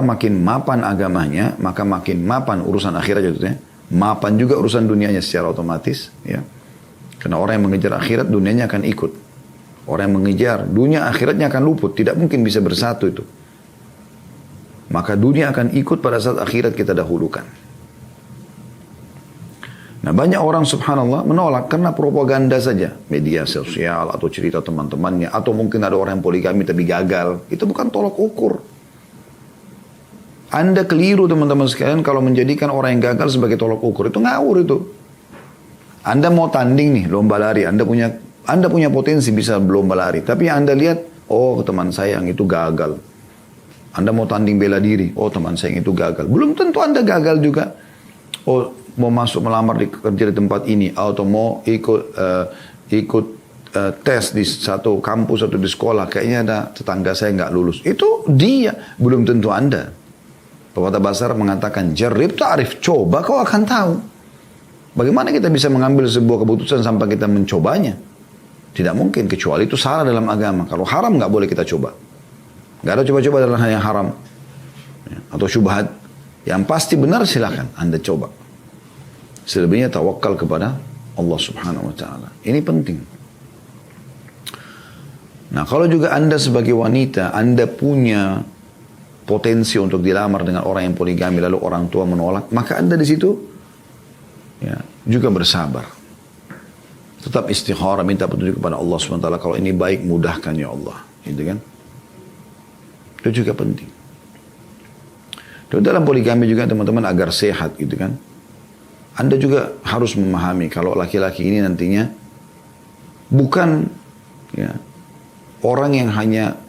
makin mapan agamanya, maka makin mapan urusan akhirat jatuhnya. Mapan juga urusan dunianya secara otomatis. Ya. Karena orang yang mengejar akhirat, dunianya akan ikut. Orang yang mengejar dunia, akhiratnya akan luput. Tidak mungkin bisa bersatu itu. Maka dunia akan ikut pada saat akhirat kita dahulukan. Nah, banyak orang subhanallah menolak karena propaganda saja. Media sosial atau cerita teman-temannya. Atau mungkin ada orang yang poligami tapi gagal. Itu bukan tolak ukur. Anda keliru teman-teman sekalian kalau menjadikan orang yang gagal sebagai tolak ukur. Itu ngawur itu. Anda mau tanding nih, lomba lari. Anda punya potensi bisa lomba lari. Tapi Anda lihat, oh teman saya yang itu gagal. Anda mau tanding bela diri. Oh teman saya yang itu gagal. Belum tentu Anda gagal juga. Oh mau masuk melamar kerja di tempat ini. Atau mau ikut tes di satu kampus atau di sekolah. Kayaknya ada tetangga saya nggak lulus. Itu dia. Belum tentu Anda. Pepatah bahasa Arab mengatakan, jarib ta'rif, coba kau akan tahu. Bagaimana kita bisa mengambil sebuah keputusan sampai kita mencobanya? Tidak mungkin, kecuali itu salah dalam agama. Kalau haram nggak boleh kita coba. Nggak ada coba-coba dalam hal yang haram. Atau syubhat. Yang pasti benar silakan Anda coba. Selebihnya tawakal kepada Allah subhanahu wa ta'ala. Ini penting. Nah kalau juga Anda sebagai wanita, Anda punya potensi untuk dilamar dengan orang yang poligami lalu orang tua menolak, maka Anda di situ ya, juga bersabar. Tetap istikharah, minta petunjuk kepada Allah SWT. Kalau ini baik, mudahkan ya Allah. Gitu kan? Itu juga penting. Dan dalam poligami juga teman-teman agar sehat gitu kan. Anda juga harus memahami kalau laki-laki ini nantinya bukan ya, orang yang hanya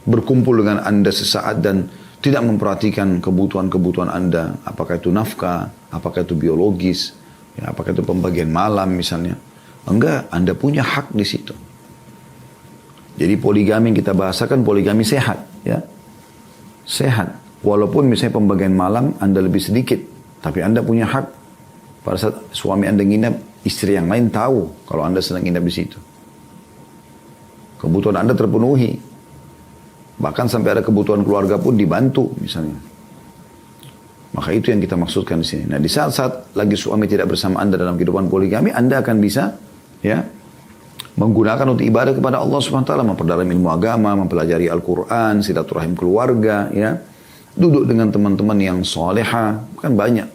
berkumpul dengan Anda sesaat dan tidak memperhatikan kebutuhan-kebutuhan Anda. Apakah itu nafkah, apakah itu biologis, ya, apakah itu pembagian malam misalnya. Enggak, Anda punya hak di situ. Jadi poligami yang kita bahasakan poligami sehat. Ya. Sehat. Walaupun misalnya pembagian malam Anda lebih sedikit. Tapi Anda punya hak. Pada saat suami Anda nginap, istri yang lain tahu kalau Anda sedang nginap di situ. Kebutuhan Anda terpenuhi. Bahkan sampai ada kebutuhan keluarga pun dibantu misalnya. Maka itu yang kita maksudkan di sini. Nah di saat-saat lagi suami tidak bersama Anda dalam kehidupan poligami, Anda akan bisa ya menggunakan untuk ibadah kepada Allah SWT, memperdalam ilmu agama, mempelajari Al-Quran, silaturahim keluarga, ya, duduk dengan teman-teman yang soleha, kan banyak.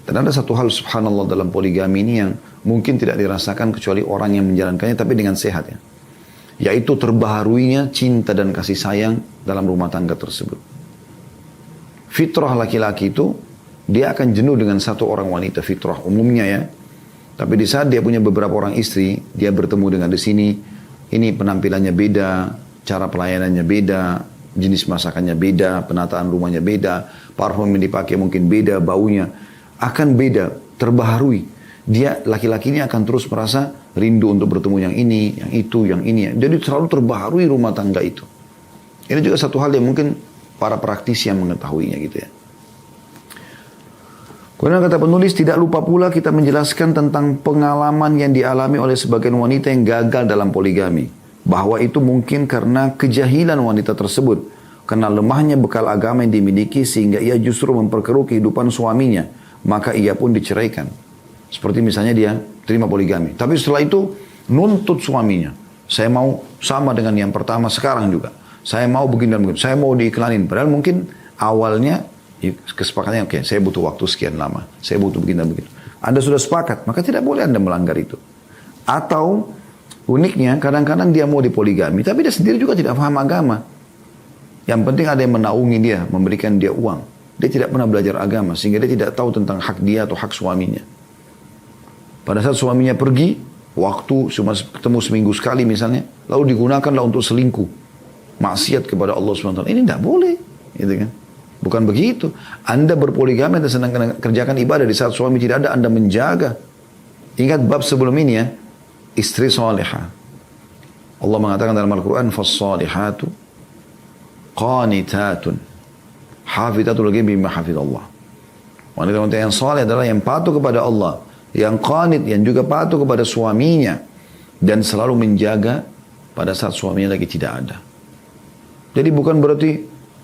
Dan ada satu hal subhanallah dalam poligami ini yang mungkin tidak dirasakan kecuali orang yang menjalankannya, tapi dengan sehat ya. Yaitu terbaharuinya cinta dan kasih sayang dalam rumah tangga tersebut. Fitrah laki-laki itu, dia akan jenuh dengan satu orang wanita, fitrah umumnya ya. Tapi di saat dia punya beberapa orang istri, dia bertemu dengan di sini, ini penampilannya beda, cara pelayanannya beda, jenis masakannya beda, penataan rumahnya beda, parfum yang dipakai mungkin beda, baunya akan beda, terbaharui. Dia laki-laki ini akan terus merasa rindu untuk bertemu yang ini, yang itu, yang ini. Jadi selalu terbaharui rumah tangga itu. Ini juga satu hal yang mungkin para praktisi yang mengetahuinya gitu ya. Kemudian kata penulis, tidak lupa pula kita menjelaskan tentang pengalaman yang dialami oleh sebagian wanita yang gagal dalam poligami. Bahwa itu mungkin karena kejahilan wanita tersebut. Karena lemahnya bekal agama yang dimiliki sehingga ia justru memperkeruh kehidupan suaminya. Maka ia pun diceraikan. Seperti misalnya dia terima poligami. Tapi setelah itu nuntut suaminya. Saya mau sama dengan yang pertama sekarang juga. Saya mau begini dan begini. Saya mau diiklanin. Padahal mungkin awalnya kesepakatannya oke, saya butuh waktu sekian lama. Saya butuh begini dan begitu. Anda sudah sepakat, maka tidak boleh Anda melanggar itu. Atau uniknya kadang-kadang dia mau dipoligami. Tapi dia sendiri juga tidak paham agama. Yang penting ada yang menaungi dia, memberikan dia uang. Dia tidak pernah belajar agama. Sehingga dia tidak tahu tentang hak dia atau hak suaminya. Pada saat suaminya pergi, waktu cuma ketemu seminggu sekali misalnya, lalu digunakanlah untuk selingkuh, maksiat kepada Allah SWT. Ini tidak boleh, gitu kan? Bukan begitu. Anda berpoligami, Anda sedang kerjakan ibadah di saat suami tidak ada, Anda menjaga. Ingat bab sebelum ini ya, istri salihah. Allah mengatakan dalam Al-Quran, فَالصَّالِحَاتُ قَانِتَاتٌ حَافِظَةُ الْغَيْبِ بِمَا حَفِظَ اللَّهِ. Wanita-wanita yang salih adalah yang patuh kepada Allah, yang qanit, yang juga patuh kepada suaminya, dan selalu menjaga pada saat suaminya lagi tidak ada. Jadi bukan berarti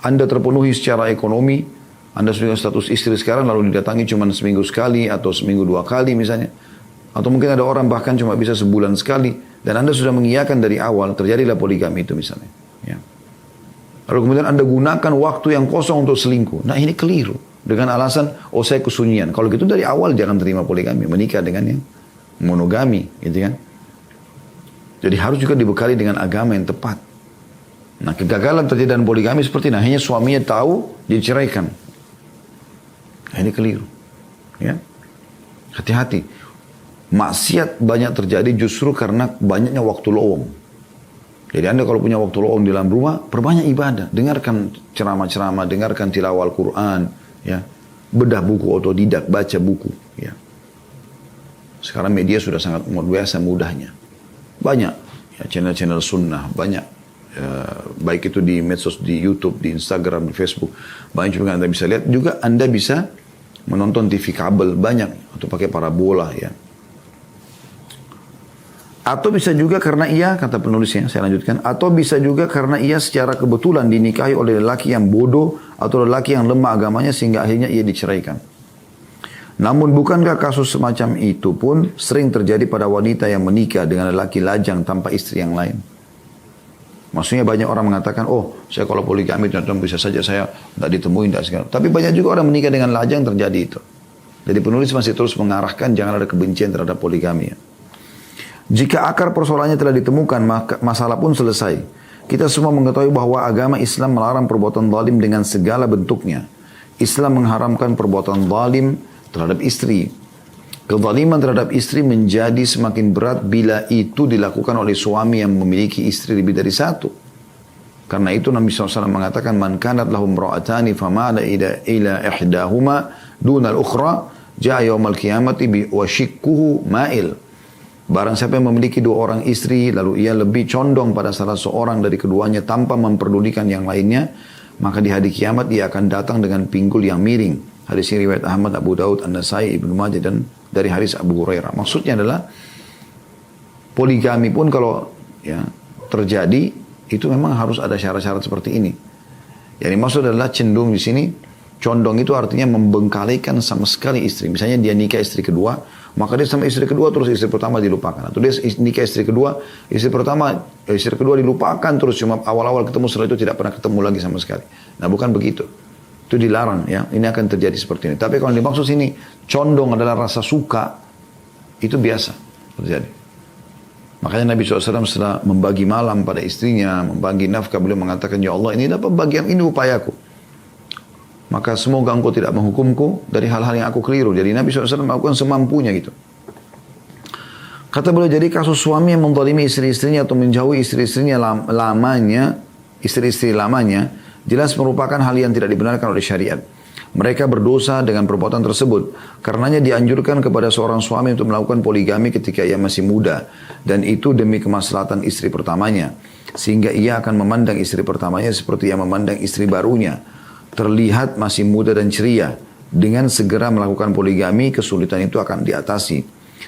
Anda terpenuhi secara ekonomi, Anda sudah status istri sekarang lalu didatangi cuma seminggu sekali atau seminggu 2 kali misalnya. Atau mungkin ada orang bahkan cuma bisa sebulan sekali. Dan Anda sudah mengiyakan dari awal, terjadilah poligami itu misalnya. Ya. Lalu kemudian Anda gunakan waktu yang kosong untuk selingkuh. Nah ini keliru. Dengan alasan, oh saya kesunyian. Kalau gitu dari awal jangan terima poligami. Menikah dengan yang monogami. Gitu kan. Jadi harus juga dibekali dengan agama yang tepat. Nah kegagalan terjadi dalam poligami seperti ini. Akhirnya suaminya tahu, diceraikan. Nah, ini keliru. Ya. Hati-hati. Maksiat banyak terjadi justru karena banyaknya waktu lowong. Jadi Anda kalau punya waktu lowong di dalam rumah, perbanyak ibadah. Dengarkan ceramah-ceramah, dengarkan tilawah Al-Quran. Ya. Bedah buku otodidak, baca buku. Ya. Sekarang media sudah sangat biasa mudahnya. Banyak ya, channel-channel sunnah, banyak. Baik itu di medsos, di YouTube, di Instagram, di Facebook. Banyak juga Anda bisa lihat. Juga Anda bisa menonton TV kabel, banyak. Atau pakai parabola ya. Atau bisa juga karena ia, kata penulisnya, saya lanjutkan. Atau bisa juga karena ia secara kebetulan dinikahi oleh lelaki yang bodoh atau lelaki yang lemah agamanya sehingga akhirnya ia diceraikan. Namun bukankah kasus semacam itu pun sering terjadi pada wanita yang menikah dengan lelaki lajang tanpa istri yang lain? Maksudnya banyak orang mengatakan, oh saya kalau poligami contoh bisa saja saya tidak ditemuin, tidak segala. Tapi banyak juga orang menikah dengan lajang terjadi itu. Jadi penulis masih terus mengarahkan jangan ada kebencian terhadap poligami. Ya. Jika akar persoalannya telah ditemukan, maka masalah pun selesai. Kita semua mengetahui bahwa agama Islam melarang perbuatan zalim dengan segala bentuknya. Islam mengharamkan perbuatan zalim terhadap istri. Kezaliman terhadap istri menjadi semakin berat bila itu dilakukan oleh suami yang memiliki istri lebih dari satu. Karena itu Nabi SAW mengatakan, Man kanat lahum ra'atani famala ila ihdahuma dunal ukhra, ja'a yawmal qiyamati wa shikkuhu ma'il. Barang siapa yang memiliki 2 orang istri, lalu ia lebih condong pada salah seorang dari keduanya tanpa memperdulikan yang lainnya, maka di hari kiamat ia akan datang dengan pinggul yang miring. Hadis ini riwayat Ahmad, Abu Daud, An-Nasai, Ibnu Majah dan dari hadis Abu Hurairah. Maksudnya adalah poligami pun kalau ya terjadi itu memang harus ada syarat-syarat seperti ini. Yang dimaksud adalah cenderung di sini, condong itu artinya membengkalikan sama sekali istri. Misalnya dia nikah istri kedua, maka dia sama istri kedua terus istri pertama dilupakan. Atau dia nikah istri kedua, istri kedua dilupakan terus cuma awal-awal ketemu setelah itu tidak pernah ketemu lagi sama sekali. Nah bukan begitu. Itu dilarang ya. Ini akan terjadi seperti ini. Tapi kalau dimaksud sini condong adalah rasa suka, itu biasa terjadi. Makanya Nabi SAW setelah membagi malam pada istrinya, membagi nafkah, beliau mengatakan, Ya Allah inilah pembagian, ini upayaku. Maka semoga engkau tidak menghukumku dari hal-hal yang aku keliru. Jadi Nabi SAW melakukan semampunya gitu. Kata beliau, jadi kasus suami yang menzalimi istri-istrinya atau menjauhi istri-istrinya lamanya, istri-istri lamanya, jelas merupakan hal yang tidak dibenarkan oleh syariat. Mereka berdosa dengan perbuatan tersebut. Karenanya dianjurkan kepada seorang suami untuk melakukan poligami ketika ia masih muda. Dan itu demi kemaslahatan istri pertamanya. Sehingga ia akan memandang istri pertamanya seperti yang memandang istri barunya. Terlihat masih muda dan ceria. Dengan segera melakukan poligami, kesulitan itu akan diatasi.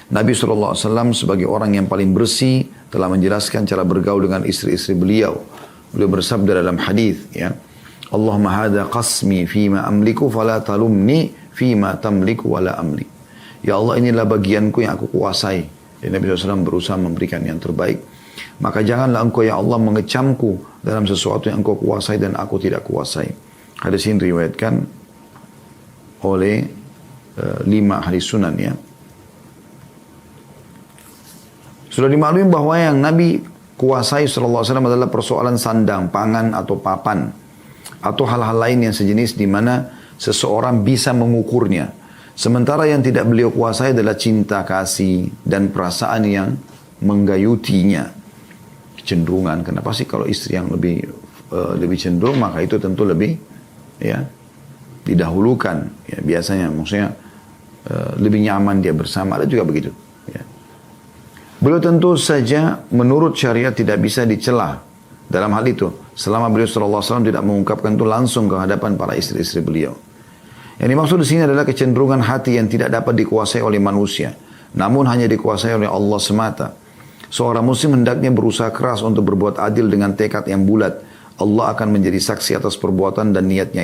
Nabi SAW sebagai orang yang paling bersih telah menjelaskan cara bergaul dengan istri-istri beliau. Beliau bersabda dalam hadis, ya, Allahumma hadha qasmi fima amliku fala talumni fima tamliku wala amlik. Ya Allah, inilah bagianku yang aku kuasai. Dan Nabi SAW berusaha memberikan yang terbaik. Maka janganlah engkau ya Allah mengecamku dalam sesuatu yang engkau kuasai dan aku tidak kuasai. Hadis ini diriwayatkan oleh 5 hadis sunan ya. Sudah dimaklumi bahwa yang Nabi kuasai SAW adalah persoalan sandang, pangan atau papan. Atau hal-hal lain yang sejenis di mana seseorang bisa mengukurnya. Sementara yang tidak beliau kuasai adalah cinta kasih dan perasaan yang menggayutinya. Kecenderungan. Kenapa sih kalau istri yang lebih cenderung, maka itu tentu lebih ya didahulukan. Ya, biasanya maksudnya lebih nyaman dia bersama. Ada juga begitu. Ya. Beliau tentu saja menurut syariat tidak bisa dicela dalam hal itu. Selama beliau SAW tidak mengungkapkan itu langsung ke hadapan para istri-istri beliau. Yang dimaksud di sini adalah kecenderungan hati yang tidak dapat dikuasai oleh manusia, namun hanya dikuasai oleh Allah semata. Seorang muslim hendaknya berusaha keras untuk berbuat adil dengan tekad yang bulat, Allah akan menjadi saksi atas perbuatan dan niatnya